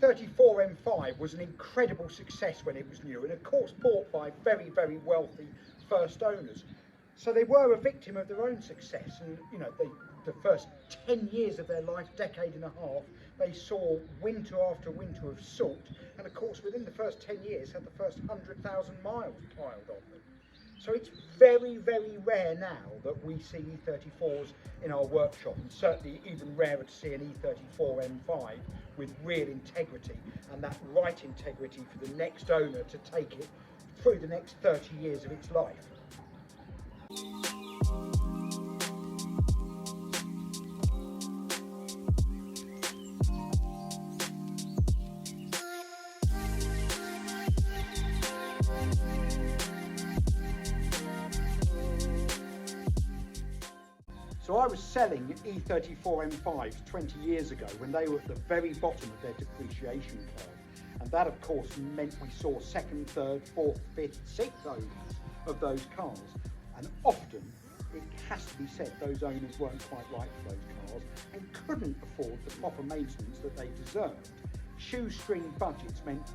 E34 M5 was an incredible success when it was new, and of course bought by very, very wealthy first owners. So they were a victim of their own success, and you know, the first 10 years of their life, decade and a half, they saw winter after winter of salt, and of course within the first 10 years had the first 100,000 miles piled on them. So it's very, very rare now that we see E34s in our workshop, and certainly even rarer to see an E34 M5 with real integrity, and that right integrity for the next owner to take it through the next 30 years of its life. So I was selling E34 M5s 20 years ago when they were at the very bottom of their depreciation curve. And that of course meant we saw second, third, fourth, fifth, sixth owners of those cars. And often, it has to be said, those owners weren't quite right for those cars and couldn't afford the proper maintenance that they deserved. Shoestring budgets meant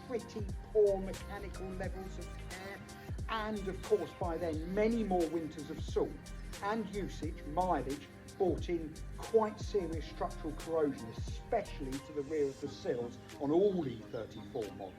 pretty poor mechanical levels of care, and of course by then many more winters of salt and usage, mileage, brought in quite serious structural corrosion, especially to the rear of the sills on all E34 models.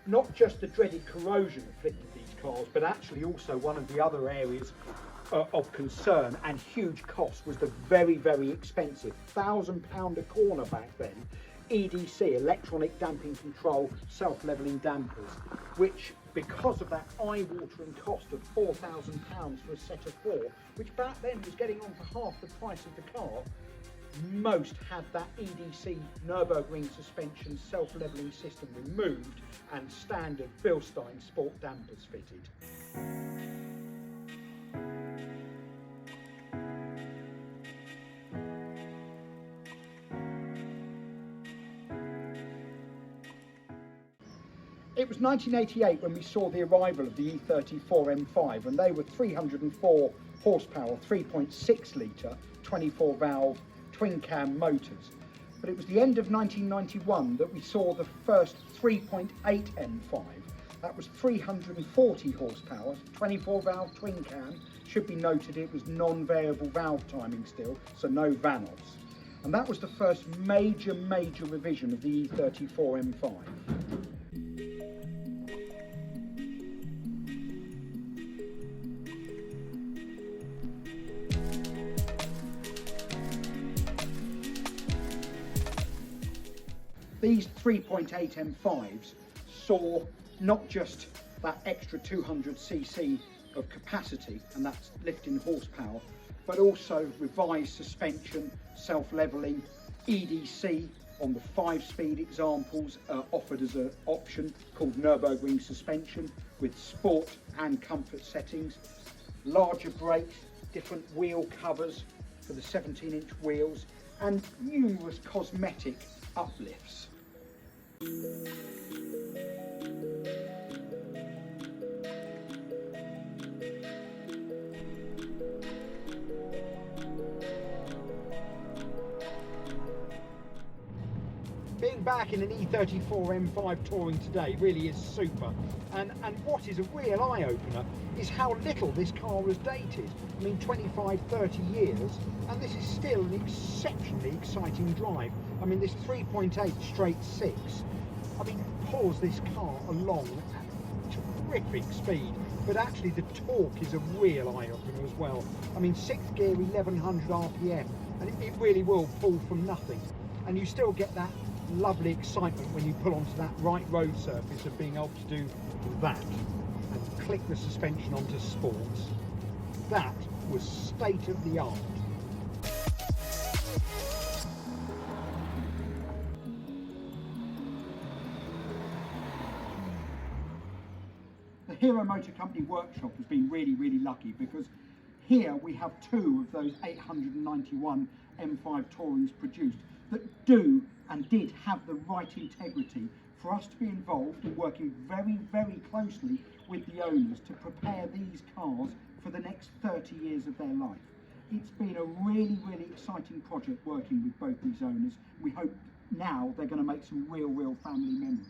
Not just the dreaded corrosion afflicted these cars, but actually also one of the other areas of concern and huge cost was the very, very expensive £1,000 a corner back then EDC, electronic damping control, self-leveling dampers, which because of that eye-watering cost of £4,000 for a set of four, which back then was getting on for half the price of the car, most had that EDC Nürburgring suspension self-leveling system removed and standard Bilstein sport dampers fitted. It was 1988 when we saw the arrival of the E34 M5, and they were 304 horsepower, 3.6 litre, 24 valve twin cam motors. But it was the end of 1991 that we saw the first 3.8 M5. That was 340 horsepower, 24 valve twin cam. Should be noted it was non-variable valve timing still, so no Vanos. And that was the first major revision of the E34 M5. These 3.8 M5s saw not just that extra 200cc of capacity, and that's lifting horsepower, but also revised suspension, self-leveling, EDC on the 5-speed examples offered as an option called Nürburgring suspension with sport and comfort settings, larger brakes, different wheel covers for the 17-inch wheels, and numerous cosmetic uplifts. Being back in an E34 M5 touring today really is super, and what is a real eye-opener is how little this car has dated. I mean 25-30 years, and this is still an exceptionally exciting drive. I mean this 3.8 straight 6, I mean pulls this car along at terrific speed, but actually the torque is a real eye-opener as well. I mean 6th gear 1100 RPM, and it really will pull from nothing, and you still get that lovely excitement when you pull onto that right road surface of being able to do that and click the suspension onto sports. That was state of the art. The Hero Motor Company workshop has been really lucky, because here we have two of those 891 M5 Tourings produced that do and did have the right integrity for us to be involved in working very, very closely with the owners to prepare these cars for the next 30 years of their life. It's been a really, really exciting project working with both these owners. We hope now they're going to make some real family memories.